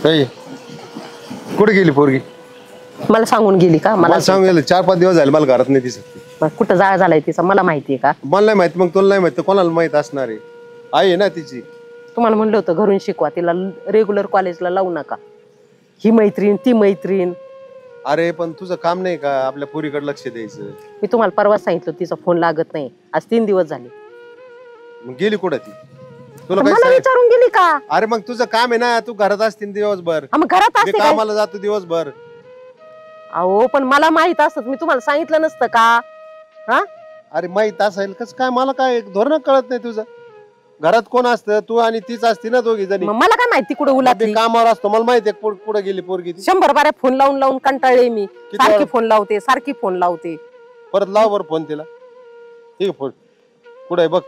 नाही कुठे गेली पोरगी? मला सांगून गेली का? मला सांगून गेलं 4-5 दिवस झाले, मला घरात नाही दिसत. कुठं जाळ झालाय तिचा मला माहितीये का? मला नाही माहिती, मग तुला नाही माहिती कोणाला माहित असणार आहे? आहे ना तिची. तुम्हाला म्हणलं होतं घरून शिकवा, तिला रेग्युलर कॉलेजला लावू नका. ही मैत्रीण ती मैत्रीण. अरे पण तुझं काम नाही का आपल्या पोरीकडे लक्ष द्यायचं? मी तुम्हाला परवा सांगितलं तिचा फोन लागत नाही, आज 3 दिवस झाले. मग गेली कुठं ती? तुला मला काय? विचारून गेली का? अरे मग तुझं काम आहे ना, तू घरात असतील दिवसभर. मग घरात मी असते काय? कामाला जातो दिवसभर. अहो पण मला माहित असत, मी तुम्हाला सांगितलं नसतं का? हा अरे माहित असेल कस काय? मला काय धोरण कळत नाही तुझं. घरात कोण असतं? तू आणि तीच असती ना, दोघी जणी. मग मला काय माहिती कुठं उलातली? कामावर असतो, मला माहिती आहे कुठं गेली पोरगी ती. 100 बाऱ्या फोन लावून लावून कंटाळले मी. सारखी वेळा? फोन लावते, सारखी फोन लावते. परत लाव बरं फोन तिला. ठीक आहे, फोन कुठं आहे बघ,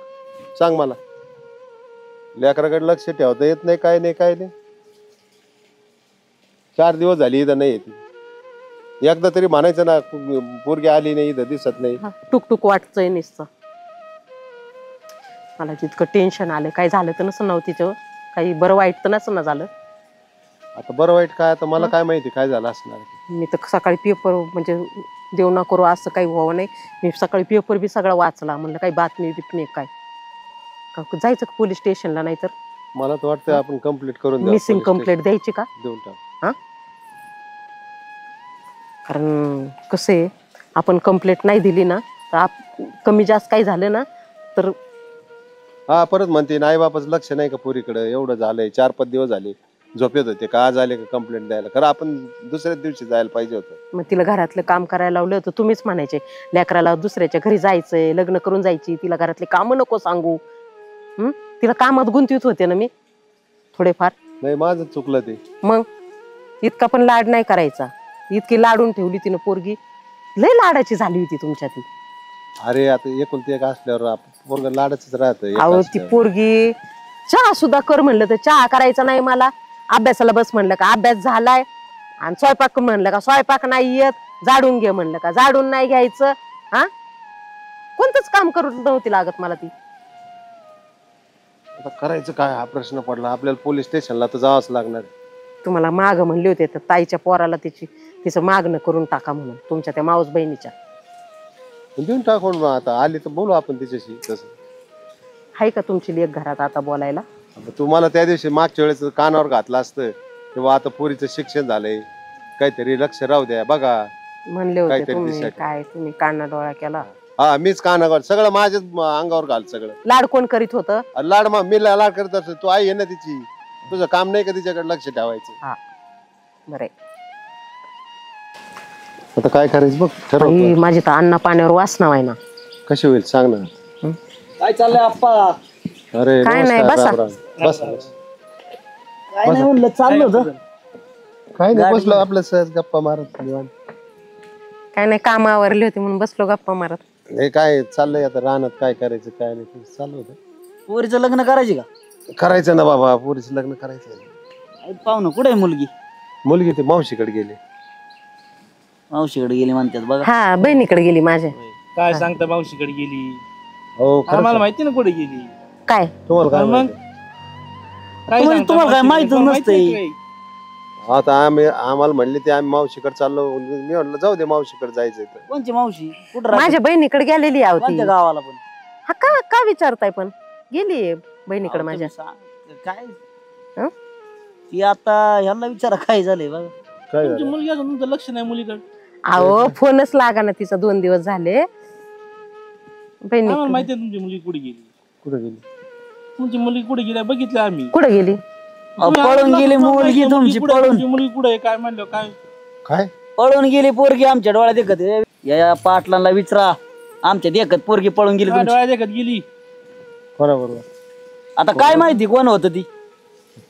सांग मला. लेकराकडे लक्ष ठेवता येत नाही, काय नाही काय नाही. 4 दिवस झाली इथं नाही येते. एकदा तरी म्हणायचं ना, पोरगी आली नाही इथं, दिसत नाही. टुकटुक वाटतंय नुसतं. मला जितकं टेन्शन आलं, काय झालं तर नसं नव्हतं तिचं, काही बरं वाईट तर नसं ना झालं. आता बरं वाईट काय, आता मला काय माहिती काय झालं असणार. मी तर सकाळी पेपर म्हणजे देऊ ना करू असं काही व्हावं नाही. मी सकाळी पेपर बी सगळा वाचला, म्हणलं काही बातमी बितमी काय का जायचं का पोलीस स्टेशनला? नाही तर मला तर वाटतं आपण कंप्लीट करून द्यावं. मिसिंग कंप्लेंट द्यायची का? देऊन टाक. हा, कारण कसं आहे, आपण कंप्लेंट नाही दिली ना तर कमी जास्त काही झालं ना तर. हा परत म्हणते आई बापाचं लक्ष नाही का पोरीकडे? एवढं झालंय, 4-5 दिवस झाले झोपेत होते का, आज आले का कंप्लेंट द्यायला? खरं आपण दुसऱ्याच दिवशी जायला पाहिजे होतं. मग तिला घरातलं काम करायला लावलं होतं, तुम्हीच म्हणायचे लेकराला दुसऱ्याच्या घरी जायचंय, लग्न करून जायची, तिला घरातले काम नको सांगू. तिला कामात गुंतवीत होते ना मी थोडेफार. नाही माझं चुकलं ते. मग इतका पण लाड नाही करायचा. इतकी लाडून ठेवली तिनं पोरगी, लय लाडाची झाली होती तुमच्या ती. अरे आता एकुलती एक असल्यावर पोरग लाडाचंच राहतं. अहो ती पोरगी चहा सुद्धा कर म्हणलं तर चहा करायचा नाही मला. अभ्यासाला बस म्हणलं का अभ्यास झालाय, आणि स्वयंपाक म्हणलं का स्वयंपाक नाही येत, झाडून घे म्हणलं का झाडून नाही घ्यायचं. हा, कोणतंच काम करू नव्हती लागत मला ती. आता करायचं काय हा प्रश्न पडला. आपल्याला पोलीस स्टेशनला तर जावंच लागणार. तुम्हाला माग म्हणले होते तर ताईच्या पोराला तिचं मागणं करून टाका म्हणून, तुमच्या त्या मावस बहिणीच्या. देऊन टाकून आता आली तर बोलू आपण तिच्याशी. तसं आहे का तुमची लेक घरात आता बोलायला? तुम्हाला त्या दिवशी मागच्या वेळेस कानावर घातलं असतं तेव्हा आता पोरीचं शिक्षण झालंय, काहीतरी लक्ष राहू द्या बघा म्हणले होते काहीतरी तुम्ही. दिसायचं. काय तुम्ही काना डोळा केला? हा मीच कानावर सगळं माझ्याच अंगावर घाल सगळं. लाड कोण करीत होतं? लाड मी लाड करत असतो. तू आई आहे ना तिची, तुझं काम नाही का तिच्याकडे लक्ष ठेवायचं? हा बरं. आता काय करायचं बघ ठरव. माझी तर अन्न पाण्यावर वासना आहे ना. कशी होईल सांग ना. काय चाललंय आप्पा? अरे काय नाही, नमस्कार, बसा. राम राम. बस बस. काय नाही म्हणलं, चाललं होतं. काय नाही बसलो आपलं सहज गप्पा मारत निवांत. काय नाही, काम आवरली होती म्हणून बसलो गप्पा मारत. हे काय चाललंय आता रानात काय करायचं काय नाही चालू होतं. पोरीचं लग्न करायची का? करायचं ना बाबा, पोरीचं लग्न करायचं. पाहुणं कुठे आहे? मुलगी मुलगी ते मावशीकडे गेली. मावशीकडे गेली म्हणतात बघा. हा, बहिणीकडे गेली माझ्या. काय सांगता, मावशीकडे गेली? हो आम्हाला माहिती ना कुठे गेली. काय तुम्हाला काय मग माहिती? काय तुम्हाला- सांगता, तुम्हाला काय मावशीकडे? माहितच माहिती नसतंय. नाही आता आम्हाला म्हणले ते आम्ही मावशीकडे चाललो. मी म्हटलं जाऊ दे मावशीकडे जायचंय तर. कोणची मावशी? कुठं राहते? माझ्या बहिणीकडे गेलेली आहे ती. कोणत्या गावाला पण? हा, का का विचारताय? पण गेली बहिणीकडे माझ्या. काय हं? ती आता ह्याला विचारा काय झालंय बघा. काय तुमची झालं? मुलगी अजून तुमचं लक्ष नाही मुलीकडे. अहो फोनच लागा ना तिचा, 2 दिवस झाले. बहिणी आम्हाला माहिती आहे तुमची मुलगी कुठे गेली. कुठे गेली? तुमची मुलगी कुठे गेली बघितलं आम्ही. कुठे गेली? तुम्ही पळून आम्हाला गेली सांगता मुलगी की तुमची, कुठे आहे, पळून. तुमची मुलगी कुठे आहे काय म्हणलं काय? काय पळून गेली पोरगी आमच्या डोळ्यात देखत. या पाटलांना विचारा, आमच्या देखत पोरगी पळून गेली काय तुमची. डोळ्यात देखत गेली? बरोबर. आता काय माहिती कोण होतं ती?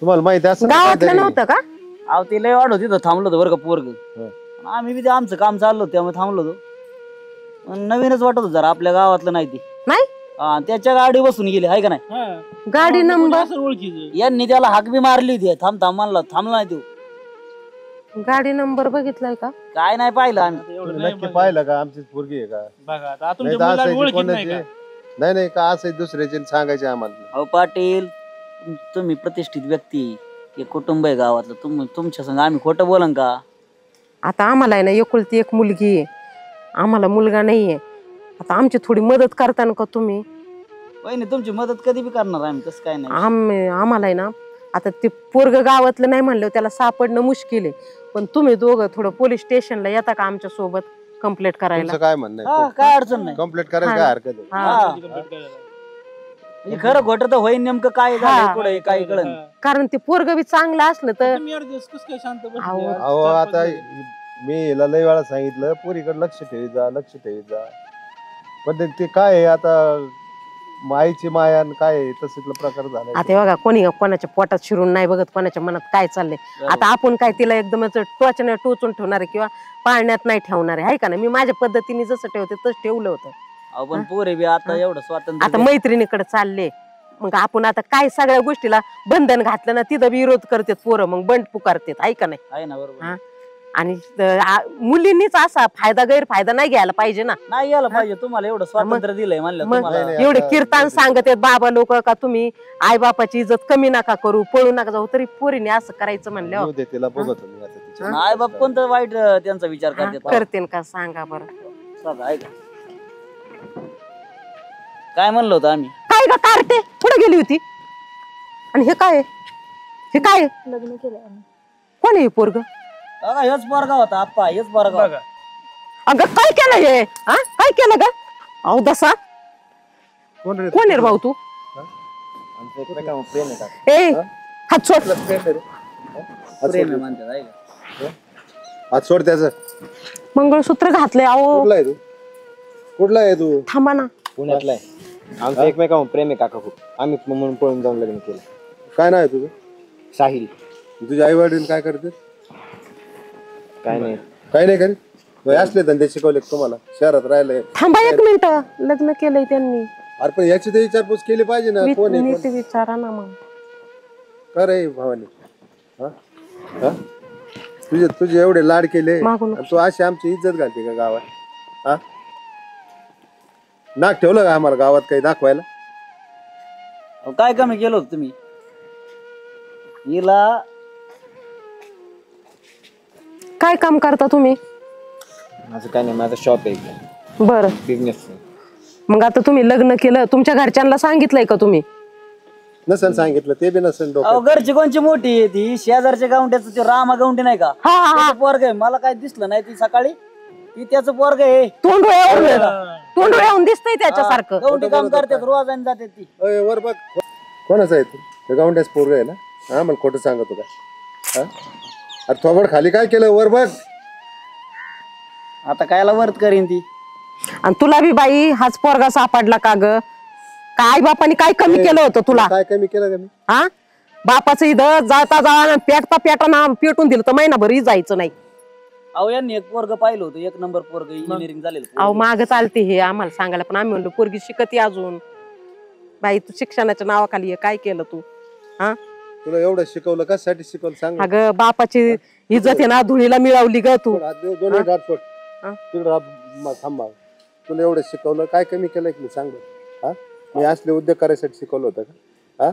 तुम्हाला माहिती असं गावातलं नव्हतं का? अहो ते लय वाढ होती तर थांबलो होतो बरं का पोरग. हं. आम्ही बी ते आमचं काम चाललो होतं त्यामुळे थांबलो होतो. पण नवीनच वाटत होतं जरा, आपल्या गावातलं नाही ते. नाही, हा, त्याच्या गाडी बसून गेली आहे का नाही? हा. गाडी आम्हाला कोणी नंबर असं ओळखीचं. यांनी त्याला हाक बी मारली होती, थांब थांब म्हणला, थांबला नाही तो. गाडी नंबर बघितलाय का? काय नाही पाहिलं आम्ही. आता एवढं तुम्ही नाही नक्की बघा. पाहिलं का आमचीच पोरगी आहे का? बघा आता नाही तुमच्या तर मुलीला असायची ओळखीत नाही कोणाची? का? नाही नाही का असं दुसऱ्याचे सांगायचे आम्हाला. अहो पाटील, तुम्ही प्रतिष्ठित व्यक्ती, हे कुटुंब आहे गावातलं, तुमच्या संग आम्ही खोटं बोलन का? आता आम्हाला आहे ना एकुलती एक मुलगी आहे, आम्हाला मुलगा नाहीये. आता आमची थोडी मदत करता का तुम्ही? वहिनी तुमची मदत कधी बी करणार आम्ही, तसं काय नाही. आम्हाला आहे ना आता ते पोरग गावातलं नाही म्हणलं त्याला सापडणं मुश्किल आहे. पण तुम्ही दोघं थोडं पोलीस स्टेशनला येता का आमच्या सोबत कंप्लेंट करायला? तुमचं काय म्हणणं हा, आहे? काय अडचण नाही. कंप्लीट करायला काय हरकत आहे? हा. म्हणजे खरं खोटं तर होईन, नेमकं काय झालं पुढे काय कळन. कारण ते पोरग बी चांगलं असलं तर तुम्ही 8 दिवस कसं काय शांत बसले अहो, यार? अहो 4-5 आता दिवस. मी हिला लय वेळा सांगितलं पोरीकडे लक्ष ठेवी जा, लक्ष ठेवी जा. पण ते काय आहे आता माईची माया आणि काय आहे, तसला प्रकार झाला. आता हे बघा कोणी कोणाच्या पोटात शिरून नाही बघत कोणाच्या मनात काय चाललंय. आता आपण काय तिला एकदमच टोचण्यात टोचून ठेवणार आहे किंवा पाळण्यात नाही ठेवणार आहे का ना? मी माझ्या पद्धतीने जसं ठेवते तसं ठेवलं होतं. आपण पोरे बी आता एवढं स्वातंत्र्य आता मैत्रिणीकडे चालले, मग आपण आता काय सगळ्या गोष्टीला बंधन घातलं ना तिथं विरोध करतात पोरं, मग बंड पुकारतात आहे का नाही? आहे ना, बरोबर. हा. आणि मुलींनीच असा फायदा गैरफायदा नाही घ्यायला पाहिजे ना. नाही यायला पाहिजे, तुम्हाला एवढं स्वातंत्र्य दिलंय म्हणलं मग तुम्हाला. नाही, एवढे आता- कीर्तन सांगत आहेत बाबा लोक का तुम्ही आई बापाची इज्जत कमी नका करू, पळू नका जाऊ, तरी पोरीने असं करायचं म्हणल्यावर येऊ दे तिला बघतो मी आता तिच्या. आई बाप कोणतं वाईट त्यांचा विचार करतात. करते का सांगा बरं? सांगा, ऐका. काय म्हणलं होतं आम्ही? काय का कारटे पुढे गेली होती आणि हे काय हे काय लग्न केलं आम्ही. कोण आहे पोरग? बघा हेच पोरगा होता आप्पा, हेच पोरगा होता. अगं काय केलं हे? हा काय केलं ग? अहो दसा कोण रे? कोण आहे रे भाऊ तू? आमचं एकमेकांवर प्रेम आहे का? ए हात सोड. प्रेम आहे म्हणतात, ऐका. हात सोड त्याचं. मंगळसूत्र घातलंय. अहो कुठला आहे तू? कुठला आहे तू? थांबा ना. पुण्यातला आहे. आमचं एकमेकावर प्रेम आहे काका खूप. आम्ही म्हणून पळून जाऊन लग्न केलं. काय नाव आहे तुझं? साहिल. तुझे आई वडील काय करते? काय नाही. काही नाही करीत. मग असले धंदे शिकवले का तुम्हाला शहरात राहिले? थांबा एक मिनिट. लग्न केलंय त्यांनी. अरे पण याची तर विचारपूस केली पाहिजे ना. कोण आहे नीट कोण? विचारा ना मग. का रे भावानी? हा? हा? तुझे एवढे लाड केले मागून. आणि तू अशी आमची इज्जत घालते का गावात? हा? नाक ठेवलं का आम्हाला गावात काही दाखवायला? अहो, काय कमी केलं होतं तुम्ही? हिला काय काम करता तुम्ही? माझं काय नाही, माझं शॉप आहे, बर बिझनेस. मग आता तुम्ही लग्न केलं, तुमच्या घरच्यांना सांगितलंय का तुम्ही? नसेल सांगितलं ते बी नसेल डोक्यात. अहो घरची कोणची मोठी आहे ती, शेजारच्या गावंड्याचं ते रामा गावंडी नाही का? हा हा हा. पोरग आहे, मला काय दिसलं नाही ती सकाळी. ती त्याचं पोरग आहे. तोंड येऊन दिसतंय त्याच्यासारखं. गावंडी काम करतात, रोज आणि जाते ती. अय, वर बघ. कोणाचं आहे तू? ते गावंड्याच पोरग आहे ना? हा मला खोटं सांगतो का? हा? अरे थोबड खाली काय केलं? वर बघ. आता कायला वर्त करीन ती? आणि तुला बी बाई हाच पोरगा सापडला का ग? काय बापाने काय कमी केलं होतं तुला? काय कमी केलं का मी? हा बापाचं इथं जाता जाता पेटता ना पेटून दिलं तर महिनाभर जायचं नाही. अहो यांनी एक पोरग पाहिलं होतं, एक नंबर पोरग, इंजिनिअरिंग झालेलं अहो पोरगं. माग चालते हे आम्हाला सांगायला, पण आम्ही म्हणलो पोरगी शिकती अजून. बाई तू शिक्षणाच्या नावाखाली हे काय केलं तू? हा तुला एवढं शिकवलं कशासाठी शिकवलं सांग? अगं बापाची इज्जत आहे ना धुळीला मिळवली ग तू. दोन हात सोड. हा? तिकडं थांबा. तुला एवढं शिकवलं काय कमी केलं की सांग बरं? हा मी असले उद्योग करायसाठी शिकवलं होतं का? हा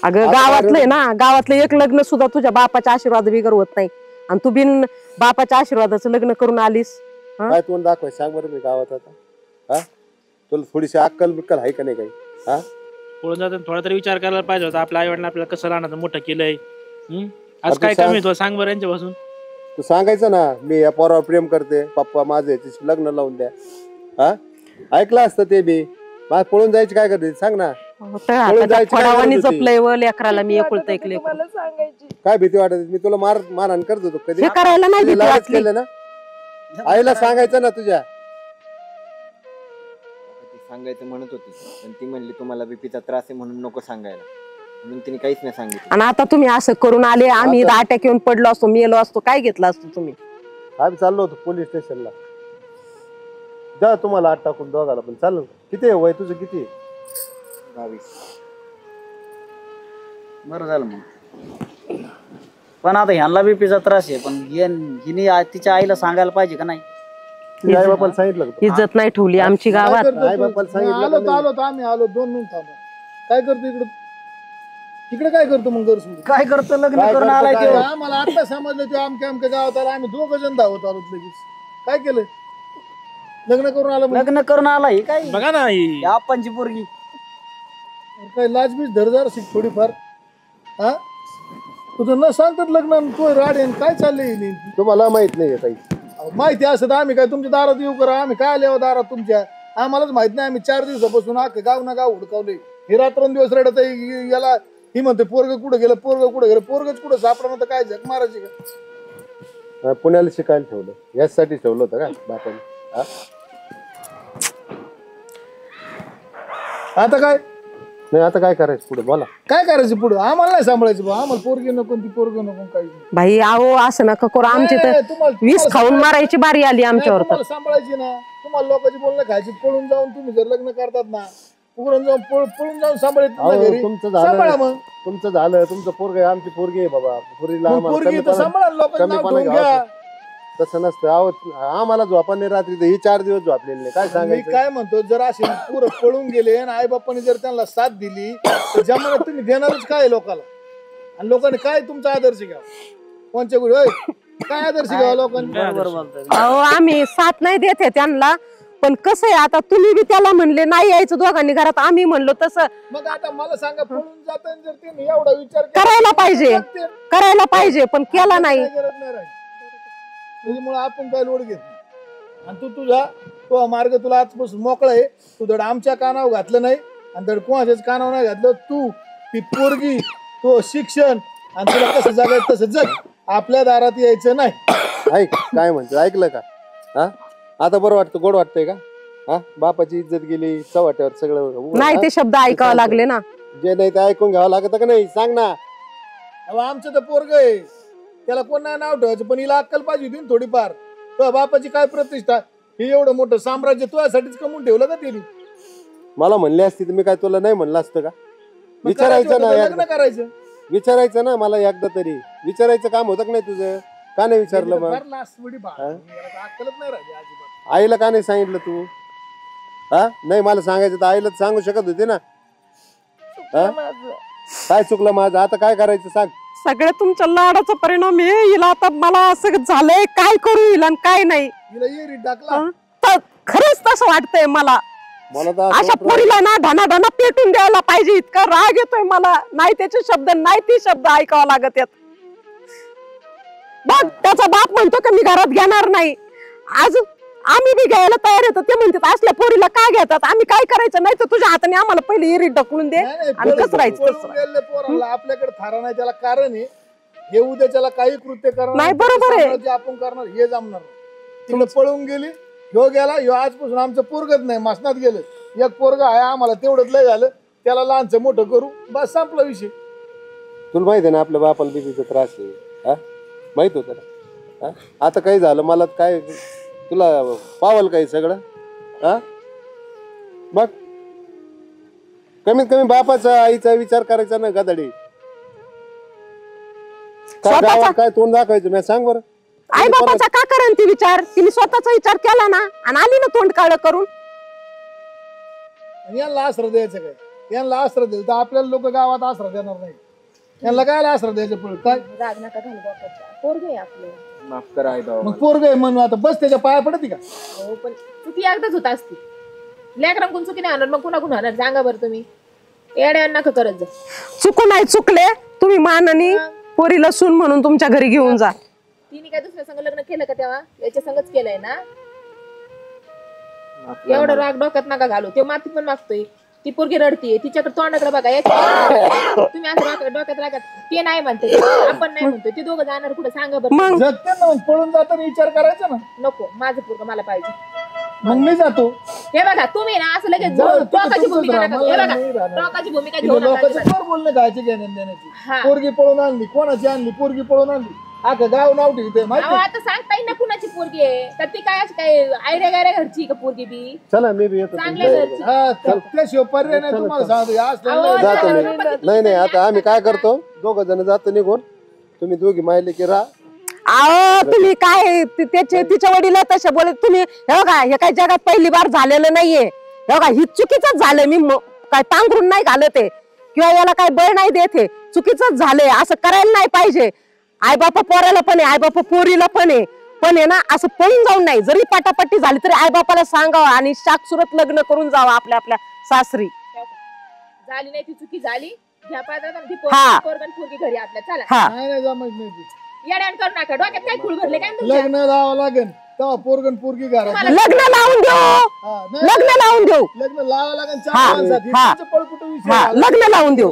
अगं गावातलं आहे ना, गावातलं एक लग्न सुद्धा तुझ्या बापाच्या आशीर्वाद बिगर होत नाही, आणि तू बिन बापाच्या आशीर्वादाचं लग्न करून आलीस. हा? काय तोंड दाखवाय सांग बरं मी गावात आता? हा तुला थोडीशी अक्कल बिक्कल आहे का नाही काही? हा पळून जाताना थोडा तरी विचार करायला पाहिजे होता. आपल्या आई वडिलांना आपल्याला कसं राहणार मोठं केलंय. आज अरे काय तू कमी तुला सांग बरं यांच्यापासून. तू सांगायचं ना मी या पोरावर प्रेम करते, पप्पा माझं याच्याशी लग्न लावून द्या. हा ऐकलं असतं ते बी. मला पळून जायची काय करते सांग ना. जायची काय फडावानी गरज होती? जपलंय व लेकराला मी एकुलता एक लेकरं. मला सांगायची. काय भीती वाटत? मी तुला मारहाण करत होतो कधी? हे करायला नाही तुझी भीती लाडच वाटली. केलं ना. आईला सांगायचं ना तुझ्या. ती सांगायचं म्हणत होती, पण ती म्हणली तुम्हाला बीपीचा त्रास आहे म्हणून नको सांगायला, म्हणून तिने काहीच नाही सांगितलं. आणि आता तुम्ही असं करून आले, आम्ही अटॅक येऊन पडलो असतो, मेलो असतो, काय घेतलं असतो तुम्ही? आम्ही चाललो होतो पोलीस स्टेशनला. जा तुम्हाला आत टाकून दोघाला पण चालेल. किती आहे वय तुझं? किती आहे? 22. बरं झालं मग. पण आता ह्यांना बीपीचा त्रास आहे, पण हिने तिच्या आईला सांगायला पाहिजे का नाही? तुझ्या आई बापाला सांगितलं का? इज्जत नाही ठेवली आमची गावात. आई बापाला सांगितलं का आलो नाही? आलो आम्ही आलो 2 मिनिट थांबा. काय करतो इकडे? तिकडे काय करतो मग घर सोडून? काय करतो लग्न काय करून करतो आलाय काय? तो आम्हाला आता समजलं ते आमच्या गावात आला, आम्ही 2 जण धावत आलो लगेच. काय केलं? लग्न करून आलं म्हणजे? लग्न करून आला ही काय बघा ना ही. आपणची पोरगी काय लाजबीज धरदार शिक थोडीफार. हा तुझं न सांगतात लग्न तो राडे काय चाललंय नेमकी? तुम्हाला माहित नाही काही. अहो, माहिती असं तर आम्ही काय तुमच्या दारात येऊ करा? आम्ही काय आले दारात तुमच्या? आम्हालाच माहित नाही. आम्ही 4 दिवसापासून अख्खं गाव ना गाव हुडकावले. हे रात्रंदिवस रडत आहे. याला ही म्हणते पोरग कुठं गेलं, पोरग कुठं गेलं, पोरगच कुठं सापडणं तर काय झक मारायची का? पुण्याला शिकायला ठेवलं, यासाठी ठेवलं होतं का बापाने? हा? आता काय नाही आता काय करायचं पुढे बोला. काय करायचं पुढं? आम्हाला नाही सांभाळायचं बा. आम्हाला पोरगी नको ती पोरग नको काही नाही. भाई अहो असं नका करू. आमची तर नाही, तुम्हाला- वीस तुम्हाला खाऊन मारायची बारी आली आमच्यावर तर. तुम्हाला सांभाळायची ना. तुम्हाला लोकांची बोलणं खायची. पळून जाऊन तुम्ही जर लग्न करतात ना, उघडून जाऊन पळून जाऊन सांभाळत अहो, घरी तुमचं सांभाळा झालं मग. तुमचं झालं तुमचं पोरग आमची पोरगी आहे बाबा. पोरीला मग आम्हाला पोरगी तर कमीपणा- सांभाळा. लोकांचं नाव कमीपणा ठेवून घ्यावा. घ्या. तसं नसतं. अहो आम्हाला झोपाने रात्री तर ही 4 दिवस झोपलेले नाही. काय मी सांगायचं? काय म्हणतो, जर असे पुरं पळून गेले आणि आई बापाने जर त्यांना साथ दिली तर जमान्यात तुम्ही देणारच काय लोकांना? आणि लोकांनी काय तुमचा आदर्श घ्यावा? कोणच्या गोष्टी होय? काय आदर्श घ्यावा लोकांनी? बरोबर बोलतोय अहो आम्ही साथ नाही देते त्यांना, पण कसं आहे आता तुम्ही बी त्याला म्हणले नाही यायचं दोघांनी घरात, आम्ही म्हणलो तसं मग आता मला सांगा, पळून जाताना जर त्यांनी एवढा विचार केला करायला पाहिजे, तर करायला पाहिजे पण केला नाही. काय गरज नाही राहिली. त्याच्यामुळे आपण काय लोड घेत नाही. आणि तू तुझा तो मार्ग तुला आजपासून मोकळा आहे. तू धड आमच्या कानावर घातलं नाही आणि धड कोणाच्याच कानावर नाही घातलं. तू ती पोरगी, तो शिक्षण आणि तुला कसं जगायचं तसं जग. आपल्या दारात यायचं नाही. ऐक काय म्हणतो, ऐकलं का? हा आता बरं वाटतं, गोड वाटतंय का? हा बापाची इज्जत गेली, चव्हाट्यावर सगळं. नाही ते शब्द ऐकावं लागले ना. जे नाही ते ऐकून घ्यावं लागत का नाही? सांग ना. अहो आमचं तर पोरग आहे, त्याला कोण नाही नाव ठेवायचं, पण हिला अक्कल पाहिजे होती ना थोडीफार. तुझ्या बापाची काय प्रतिष्ठा? हे एवढं मोठं साम्राज्य तुझ्यासाठीच कमवून ठेवलं का त्यांनी? मला म्हणले असती तर मी काय तुला नाही म्हणलं असतं का? मग विचारायचं करायचं ना होतं तर एकदा. लग्न करायचं. विचारायचं ना मला एकदा तरी. विचारायचं काम होतं का नाही तुझं? का नाही विचारलं मग? फार लासवडी बा. याला अक्कलच नाही राहिली अजिबात. आईला का नाही सांगितलं तू? हा नाही मला सांगायचं तर आईला सांगू शकत होते ना. हा? काय चुकलं माझं? आता काय करायचं सांग. सगळ्या तुमच्या लाडाचा परिणाम आहे. हिला आता मला असं झालंय, काय करू हिला आणि काय नाही. हिला येरी टाकला. तर खरंच तसं वाटतंय मला. मला तर असं अशा वाटलं- पोरीला ना धनाधना पेटून द्यायला पाहिजे. इतका राग येतोय मला. नाही त्याचे शब्द नाही ते शब्द ऐकावं लागत आहेत. बघ त्याचा बाप म्हणतो की मी घरात घेणार नाही. आज आम्ही बी घ्यायला तयार येतो. ते म्हणतात असल्या पोरीला काय घेतात? आम्ही काय करायचं? नाही तर तुझ्या हाताने आम्हाला पहिले एरी ढकलून दे नाही, नाही, आणि कसं राहायचं पळून तसं. गेलेल्या पोरांना आपल्याकडे थारा नाही. त्याला कारण आहे, हे उद्याच्याला काही कृत्य करणार नाही, बरोबर आहे. जे आपण करणार हे जमणार नाही. तिकडे पळून गेली, ह्यो गेला. ह्यो आजपासून आमचं पोरगच नाही, मसनात गेलं. एक पोरग आहे आम्हाला, तेवढंच लय झालं. त्याला लहानचं मोठं करू, बस संपला विषय. तुला माहिती आहे ना आपल्या बापाला बीपीचा त्रास आहे. हा माहित होतं ना. हा? आता काही झालं मला काय तुला पावल काही सगळं? हा मग कमीत कमी बापाचा आईचा विचार करायचा ना गदाडी. काय स्वतःचा- गावात काय तोंड दाखवायचं मी सांग बरं. आई बापाचा का करेन ती विचार? तिने स्वतःचा विचार केला ना आणि आली ना तोंड काळ करून. आणि यांना आश्रय द्यायचं काय? यांना आश्रय दिलं तर आपल्याला लोक गावात आश्रय देणार नाही. यांना काय आश्रय द्यायचं पळ काय? राग नका घालू डोक्यात. पोरग आहे आपलं. माफ करा आई बाबा. मग पोरग आहे म्हणून आता बस त्याच्या पाया पडते का? हो पण चुकी एकदाच होत असती. लेकरांकडून चुकी नाही होणार, मग कुणा होणार? सांगा बरं तुम्ही. येड्या नका करत जा. चुकून नाही चुकले तुम्ही मानानी पोरीला सून म्हणून तुमच्या घरी घेऊन जा. तिने काय दुसऱ्या संग लग्न केलं का तेव्हा? याच्या संगच केलंय ना. एवढा राग डोक्यात नका घालू. ते माती पण मागतोय. ती पोरगी रडतीये, तिच्याकडे तोंडाकडे बघा. तुम्ही असं डोक्यात रागात ते नाही म्हणते, आपण नाही म्हणतोय. ते दोघं जाणार कुठं? सांगा बरं. मग जगते ना, मग पळून जाताना विचार करायचा ना. नको, माझं पोरग मला पाहिजे. मग मी जातो. हे बघा तुम्ही ना असं लगेच बरं, टोकाची तुमचं भूमिका राहा, नका. मला हे नाही बघा राहणार. टोकाची भूमिका तिथे घेऊ नका लोकांचं अजिबात. फार बोलणं खायचे घेण्यात देण्याची. हा. पोरगी पळून आणली, कोणाची आणली? पोरगी पळून आणली. अगं गाव नाव ठेवते अहो, माहिती. आता सांगता येईल ना कुणाची पोरगी आहे. तर ती काय अशी काय आयऱ्या गायऱ्या घरची का पोरगी बी? चला मी बी येतो चांगल्या तुमच्या घरची. हा, त्याशिवाय पर्याय नाही तुम्हाला सांगतो. हे असलं अहो, नाही. जातो मी. जातो. नाही नाही आता आम्ही काय करतो, 2 जण जातो निघून. तुम्ही दोघी माहिले की राहा. अहो तुम्ही काय त्याचे तिच्या वडील तसे बोलत. तुम्ही हे बघा हे काय जगात पहिली बार झालेलं नाहीये. हे बघा ही चुकीचंच झालं. मी काय पांघरून नाही घालत आहे किंवा याला काय बळ नाही देत आहे. चुकीचं झालंय, असं करायला नाही पाहिजे. आई बापा पोराला पण आहे, आई बापा पोरीला पण आहे, पण आहे ना असं पळून जाऊन नाही. जरी पटापट्टी झाली तरी आई बापाला सांगावं आणि शाकसुरत लग्न करून जावं आपल्या आपल्या सासरी. झाली नाही ती चुकी झाली, घ्या पाहिजे हा. पोरगण पोरगी घरी आपल्या. चला हा नाही जमत नाही ती. येड्यान करू नका, डोक्यात काय खूळ भरले काय तुमच्या? लग्न लावावं लागेल तेव्हा पोरगण पोरगी घरात. लग्न लावून देऊ, हा, नाही, लग्न लावून देऊ, लग्न लावावं लागेल. हा, हा. हा, लग्न लावून देऊ.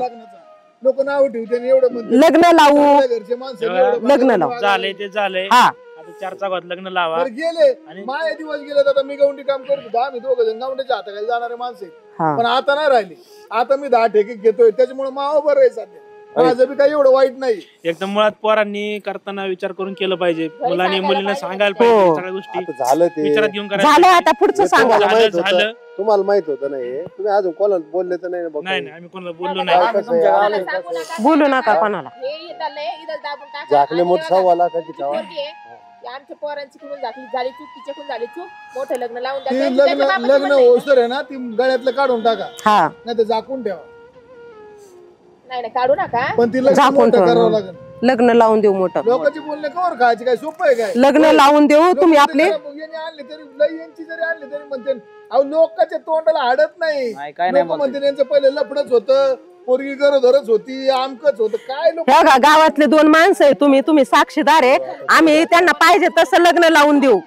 लोक नाव ठेवते आणि एवढं म्हणते लग्न लावू, घरचे माणसं लग्न लावू. झालंय ते झालंय. हा आता 4 चौघात लग्न लावा. गेले आणि- माये दिवस गेले. आता मी गवंडी काम करत होतो, आम्ही दोघं जण गवंडीच्या हाताखाली जाणारे माणसे. हा. पण आता नाही राहिली. आता मी 10 ठेके घेतोय, त्याच्यामुळे माव बरं आहे सध्या. माझं बी काही एवढं वाईट नाही. एकदम मुळात पोरांनी करताना विचार करून केलं पाहिजे. मुलांनी सांगायला मुलींना पाहिजे. सांगायला हो. पाहिजे सगळ्या गोष्टी आता झालं ते विचारात घेऊन करायला झालं, पाहिजे. आता पुढचं सांगा. तुम्हाला माहित झालं. होतं, तुम्हाला माहित होतं नाही हे? तुम्ही अजून कोणाला बोलले तर नाही ना बघ. नाही नाही आम्ही कोणाला बोललो काय नाही. कसं आहे? कोणाला सांगू नका. बोलू नका कोणाला. हे इथं लय, इथं दाबून टाका. झाकले आणि मोठ बघा, सव्वा लाखाची तुमची ठेवा. पोरगी आहे, ती आमच्या पोरांची कडून झाली चूक, तिच्याकडून झाली चूक, मोठं लग्न लावून द्या. ती त्यांच्या लग्न बापाचं लग्न म्हणणं आहे. ओसर आहे ना, ती गळ्यातलं काढून टाका, हा नाही तर झाकून ठेवा. नाही नाही काढू नका. पण ती लग्न झाकून मोठं ठेवा. करावं लागेल. लग्न लावून देऊ मोठं. लोकांची बोलणे कवर खायची काय सोपं आहे काय? लग्न लावून देऊ. तुम्ही आपले यांनी आणले तरी लई यांची जरी आणली तरी म्हणते अहो लोकांच्या तोंडाला हाडत नाही. नाही, काय नाही लोक म्हणते यांचं पहिले लफडच होतं, पोरगी गरोदरच होती, आमकच होतं. काय लोक हे बघा, गावातले 2 माणसं आहे, तुम्ही साक्षीदार आहे. आम्ही त्यांना पाहिजे तसं लग्न लावून देऊ.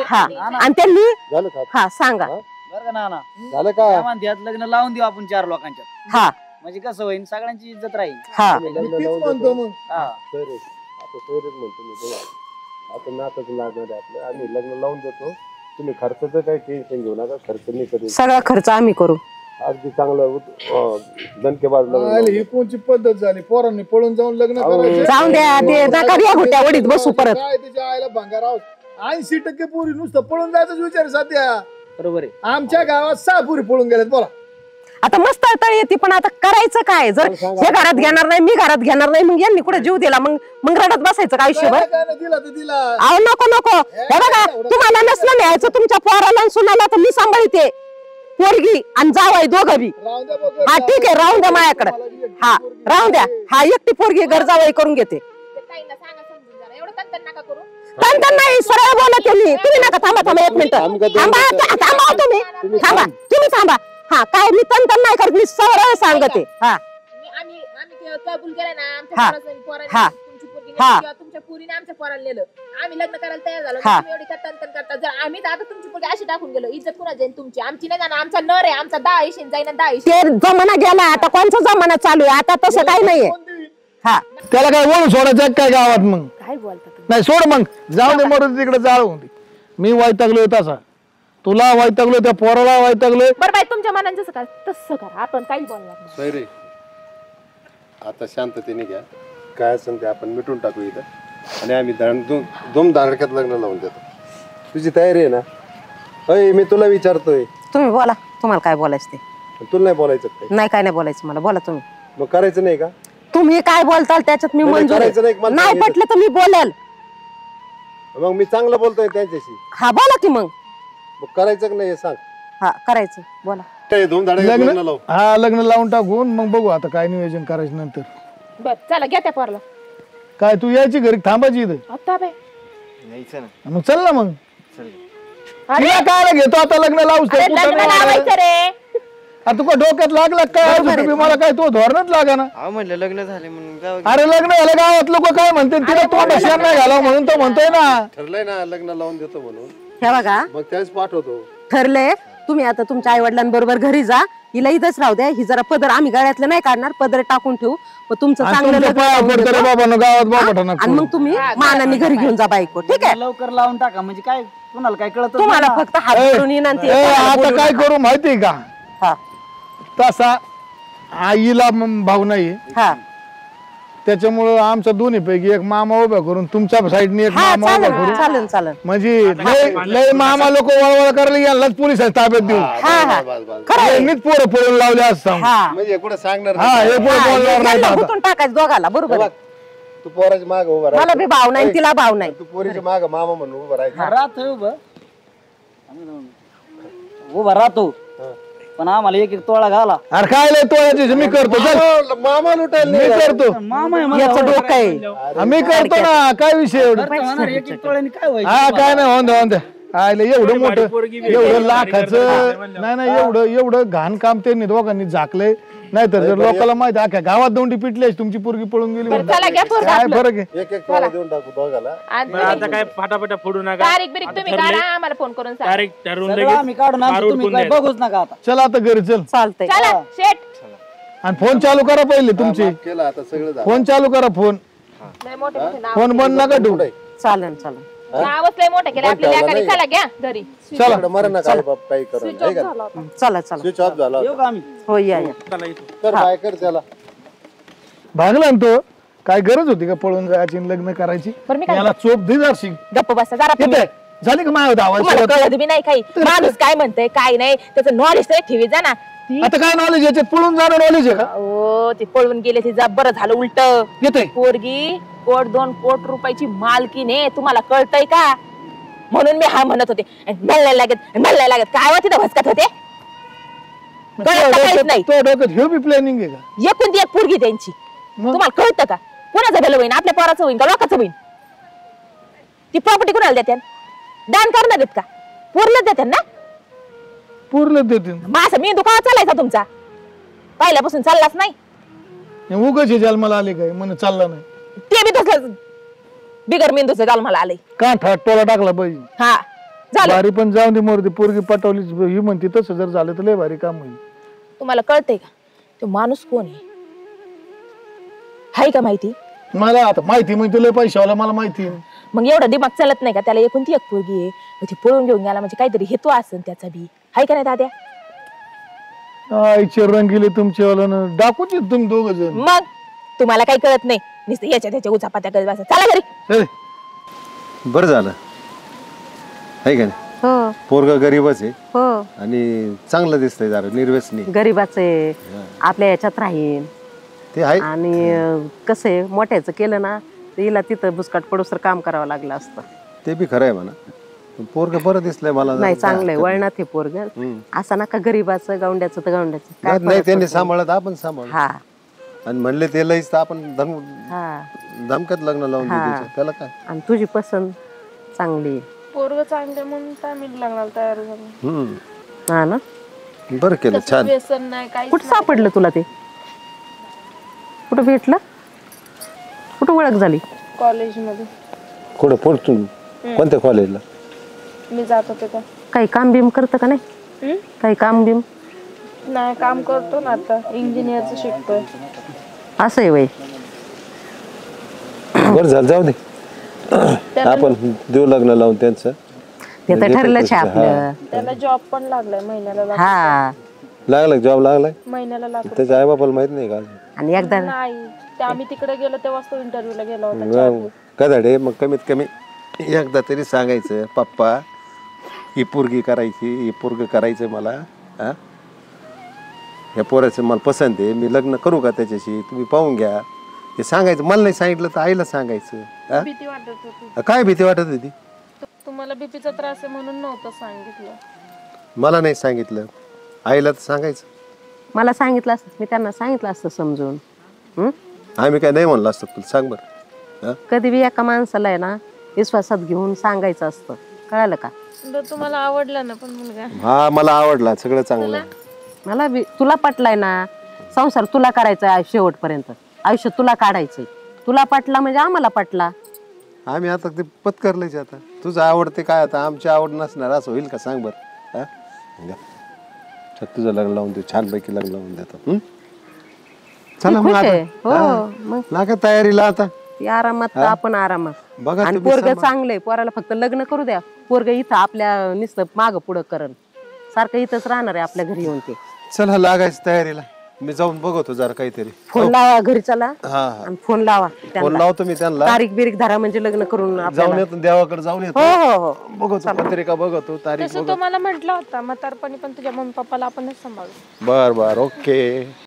हा आणि त्यांनी झालं का? हा सांगा. बरं का नाना, झालं का? काय म्हणतात लग्न लावून देऊ आपण 4 लोकांच्यात. हा म्हणजे कसं होईल, सगळ्यांची इज्जत राहील. हा लग्न तीच लावून म्हणतो देतो. मग. हा सोयरे. आता सोयरेच म्हणतो मी तुम्हाला. आता नातच लागणार आहे आपलं. आम्ही लग्न लावून देतो. तुम्ही खर्चाचं काही टेन्शन घेऊ नका. खर्च नाही कधी. सगळा खर्च आम्ही करू. अगदी चांगलं दणकेबाज लग्न आले, लावून ही कोणची पद्धत झाली? पोरांनी पळून जाऊन लग्न अहो, करायचे. जाऊन द्या, ते नका द्या घोट्या वडीत बसू परत. काय तिच्या आईला भांगाराव. 80% पोरी नुसतं पळून जायचाच विचार आहे सध्या. बरोबर आहे. आमच्या गावात 6 पोरी पळून गेल्यात. बोला आता मस्त तळ येते, पण आता करायचं काय? जर हे घरात घेणार नाही, मी घरात घेणार नाही, मग यांनी कुठे जीव दिला? मग रडत बसायचं का आयुष्यभर? काय नाही दिला तर दिला. अहो नको नको. हे बघा, तुम्हाला नसलं न्यायचं तुमच्या पोराला आणि सुनाला, तर मी सांभाळते. पोरगी आणि जावाई दोघं बी. राहून द्या बघ. हा ठीक आहे, राहून द्या माझ्याकडे. हा राहून द्या. हा एकटी पोरगी घर जावाई करून घेते. ते ताईंना सांगा समजून जरा. एवढं तंतन नका करू. तंतन नाही, सरळ बोलते मी. तुम्ही नका. थांबा 1 मिनिट. थांबा तुम्ही. थांबा. हा काय मी तंतन नाही करत, मी सरळ सांगते. हा आम्ही ते कबूल केलं ना आमच्या हा. पोरांनी हा. तुमची पोरगी हा. नेली किंवा तुमच्या पोरीने आमच्या पोराला नेलं, आम्ही लग्न करायला तयार झालो. हा. तुम्ही एवढी तंतन करता. जर आम्ही आता तुमची पोरगी अशी टाकून गेलो, इज्जत कुणा जाईल तुमची? आमची नाही जाणार. आमचा नर आहे, आमचा 10 इशीन जाईन 10 इशीन. ते जमाना गेला, आता कोणचा जमाना चालू आहे? आता तसं काही नाहीये. हा त्याला काय वळून सोडायचं काय गावात? मग काय बोलता तुम्ही? नाही सोड, मग जाऊ दे, मरून तिकडे जाळून दे. मी वैतागलोय तसा, तुला वैतागलोय, त्या पोराला वैतागलोय. बरं बाई, तुमच्या मनात जसं काय तसं करा. आपण काहीच बोलणार नाही. सोयरे आता शांततेने घ्या. काय असेल ते आपण मिटून टाकू इथं. आणि आम्ही दोन दांडक्यात लग्न लावून देतो. तुझी तयारी आहे ना? अय मी तुला विचारतोय. तुम्ही बोला, तुम्हाला काय बोलायचं ते. तुला नाही बोलायचं काय? नाही काय नाही बोलायचं मला. बोला तुम्ही. मग करायचं नाही का? तुम्ही काय बोलताल त्याच्यात मी नाही, मंजूर करायचं नाही, आहे. मला नाही सांगितलं. पटलं तर मी बोलेल. मग मी चांगलं बोलतोय त्यांच्याशी. हा बोला की मग. मग करायचं की नाही हे सांग. हा करायचं, बोला. काय धूमधडाक्यात लग्न लावू. हा लग्न लावून टाकून मग बघू आता काय नियोजन करायचं नंतर. बरं चला, घ्या त्या पोराला. काय तू यायची घरी थांबायची इथं? आता बाई, यायचं ना. मग चल ना. मग अरे, तिला काय घेतो आता लग्न लावूस तर? अरे लग्न लावायचं रे. तुका डोक्यात लागला काय? तुम्ही मला काय तो धोरणच लागा ना. अहो म्हणलं लग्न झाले म्हणून जाऊ. अरे लग्न झालं, गावात लोक काय म्हणते? तिला तोंड शेण नाही घालावं म्हणून तो म्हणतोय ना. ठरलंय ना लग्न लावून देतो म्हणून. हे बघा, मग त्यावेळेस पाठवतो. ठरलंय. तुम्ही आता तुमच्या आई वडिलांबरोबर घरी जा. हिला इथंच राहू द्या. ही जरा पदर आम्ही गळ्यातलं नाही काढणार, पदर टाकून ठेवू. मग तुमचं चांगलं लग्न लावून देतो. गावात बाबा आणि मग तुम्ही मानाने घरी घेऊन जा बायको. ठीक आहे? लवकर लावून टाका, म्हणजे काय कुणाला काय कळत तुम्हाला फक्त हात धरून येईन आणि ते आता बोलू काय नका. करू माहितीये का? हा तसा आईला भाऊ नाही, हा त्याच्यामुळं आमच्या दोन्ही पैकी एक मामा उभा करून, तुमच्या साईडने एक हा मामा उभा चालेल करून, चालेल चालेल. म्हणजे लय मामा लोक वळवळ करायला यांनाच पोलीस ताब्यात देऊ. हा हा बस बस. खरं आहे. यांनीच पोरं पळून लावले असं. हा म्हणजे कुठं सांगणार हा नाही. हे पोरं बोलणार नाही यांना आता. गुंतून टाकायचं दोघाला. बरोबर आहे. तू पोराची माग उभा मला राहायचं. बी भाव नाही, तिला भाव नाही. तू पोरीच्या माग मामा म्हणून उभा राहायचं. राहतो उभं, उभा राहतो. पण आम्हाला एक तोळा घाला. अरे काय लय तोळ्याची मी करतो चल मामा लुटायला मी करतो मामा आहे याचं मला. डोकं आहे. मी करतो ना काय विषय एवढं खर्च होणार, एक तोळ्याने काय व्हायचं? हा काय नाही होऊन दे आयले एवढं मोठं पोरगी बी एवढं आहे, लाखाचं नाही एवढं घाण काम त्यांनी दोघांनी झाकलंय नाहीतर जर लोकांना माहिती अख्या गावात दोंडी पिटली तुमची पोरगी पळून गेली बरं, चला घ्या पोरगं काय आपलं. फरक आहे एक तोळा देऊन टाकू दोघाला. बरं, आता काय फाटाफाटा फोडू नका. तारीख बिरीख तुम्ही काढा आम्हाला फोन करून सांगा. तारीख ठरवून सगळं लगेच आम्ही काढून आणतो, मारून तुम्ही पुन्हा काय बघूच नका आता. चला आता घरी चल चालतंय. चला शेट. आणि फोन चालू करा पहिले तुमची माफ केलं आता सगळं झालं. फोन चालू करा फोन लय मोठे मोठे नाव. फोन बंद नका ठेवू चालेल चालेल. नावच लय मोठे केले आपल्या लेकाने. चला घ्या घरी. चला मरण नका आई बाप काही करू स्विच ऑफ झाला होता. चला चला. स्विच ऑफ झाला येऊ का आम्ही? हो या या. चला इथं. तर काय कर त्याला भागला ना तो काय गरज होती का पळून जायची आणि लग्न करायची बरं मी काय याला चोप दे जरशी गप्प बसा जरा तुम्ही. किती झाली का माझ्या तुम्हाला धावायची कळत बी नाही काही. माणूस काय म्हणतंय काय नाही त्याचं नॉलेज तरी ठेवी जा ना. ती आता काय नॉलेज याच्यात पळून जाणं नॉलेज आहे का ओ ते पळून गेले ते बरं झालं उलट. येतंय पोरगी 1.2 कोटी रुपयाची मालकीने तुम्हाला कळतंय का? म्हणून मी हा म्हणत होते मला नाही लागत काय होती तर भसकत होते. कळत का काहीच नाही. तो डोक्यात हे बी प्लॅनिंग आहे का एकूण ती एक पोरगी त्यांची मग? तुम्हाला कळतं का? कोणाचं भलं होईन आपल्या पोराचं होईन का लोकांचं होईन? ती प्रॉपर्टी कोणाला देत्या? दान करणार आहेत का? पूर्ण देत्या ना. पूर्ण देते माझा मेंदू का चालायचा तुमचा पहिल्यापासून चाललाच नाही. उगाच जन्माला आले काय म्हणे चालला नाही ते बी तसलं बिगर मेंदूचं जन्माला आलंय. कांठा टोला टाकला पाहिजे हा झालं. भारी पण जाऊन दे मोरदी पोरगी पटवली ही म्हणते तसं जर झालं तर लय भारी काम होईल तुम्हाला कळतंय का तो माणूस कोण आहे? हाय का माहिती? मला आता माहिती म्हणजे लय पैशावाला मला माहिती आहे. मग एवढा दिमाग चालत नाही का? त्याला एकूण ती एक पोरगी आहे मग ती पळून घेऊन गेला म्हणजे काहीतरी हेतू असेल त्याचा बी. हाय का नाही दाद्या? आईचे रंगीले तुमच्यावाला डाकूच आहेत तुम्ही दोघ जण मग तुम्हाला काही कळत नाही नुसतं याच्या त्याच्या उचापात्या करत बसा. चला घरी. बरं झालं आहे का नाही. हो पोरग गरीबच आहे हो. आणि चांगलं दिसतंय जरा निर्व्यसनी गरीबाचे आपल्या याच्यात राहील ते आहे. आणि कसं आहे मोठ्याचं केलं ना तर हिला तिथं बुसकाट पडूसर काम करावं लागलं असतं. ते बी खरं आहे म्हणा पोरग बरं दिसलंय मला नाही चांगलंय वळणात हे पोरग असं नका गरीबाचं गावंड्याचं तर गावंड्याचं काय नाही फरक त्यांनी पडतो? सांभाळत आपण सांभाळ हा आणि म्हणले ते लईच तर आपण हा. धमक्यात लग्न लावून देऊ त्याचं. त्याला काय आणि तुझी पसंत चांगली आहे. पोरग चांगले म्हणून फॅमिली लग्नाला तयार झाली. हा ना. बरं केलं छान. व्यसन नाही काही कुठं सापडलं तुला ते? कुठं भेटलं? कुठं ओळख झाली? कॉलेजमध्ये कुठं पोहोचून कोणत्या कॉलेजला? मी जात होते का काही काम बिम करतं का नाही? काही काम बिम नाही काम करतो ना आता इंजिनियरचं शिकतोय. असं आहे वय. बरं झालं जाऊ दे आपण देऊ लग्न लावून त्यांचं. ते तर ठरलंच आहे आपलं. त्याला जॉब पण लागलाय महिन्याला हा लागला जॉब लागलाय महिन्याला लागतो. त्याच्या आई बापाला माहित नाही का आणि एकदा नाही ते आम्ही तिकडे गेलो तेव्हाच तो इंटरव्ह्यूला गेला होता. कदाडे मग कमीत कमी एकदा तरी सांगायचं पप्पा ही पोरगी करायची ही पोरग करायचं मला हा या पोराचं मला पसंत आहे मी लग्न करू का त्याच्याशी तुम्ही पाहून घ्या हे सांगायचं. मला नाही सांगितलं तर आईला सांगायचं. हा? भीती वाटत होती. काय भीती वाटत होती? तुम्हाला बीपीचा त्रास आहे म्हणून नव्हतं सांगितलं. मला नाही सांगितलं आईला तर सांगायचं. मला सांगितलं असतं मी त्यांना सांगितलं असतं समजून. आम्ही काय नाही म्हणलं असतं तुला सांग बरं. कधी बी एका माणसाला आहे ना विश्वासात घेऊन सांगायचं असतं. कळालं का? तुम्हाला आवडलं ना पण मुलगा हा मला आवडला सगळं चांगलं. मला बी तुला पटलाय ना संसार तुला करायचा आहे शेवटपर्यंत आयुष्य तुला काढायचंय. तुला पटला म्हणजे आम्हाला पटला. आम्ही आता ते पत्करलेच आता तुझं आवडते काय आता आमची आवड नसणार असं होईल का सांग बरं. तुझं लग्न लावून देऊ छानपैकी लग्न लावून देतो. चला मग खुश आहे. आता हो मग लागा तयारीला आता. ती आरामात आपण आरामात. बघा आणि तुम्ही पोरग सांभाळ. चांगलंय पोराला फक्त लग्न करू द्या. पोरग इथं आपल्या नुसतं माग पुढं करण सारखं इथंच राहणार आहे आपल्या घरी येऊन. ते चला लागायचं तयारीला मी जाऊन बघतो जरा काहीतरी. फोन लावा घरी चला हा हा आणि फोन लावा फोन त्यांना. लावतो मी त्यांना. तारीख बिरीख धरा म्हणजे लग्न करून जाऊन आपल्याला. येतो देवाकडे जाऊन येतो हो हो हो बघतो पत्रिका बघतो तारीख तसं तो मला म्हटला होता म्हातारपणी पण तुझ्या मम्मी पप्पाला आपणच सांभाळू. बर बर ओके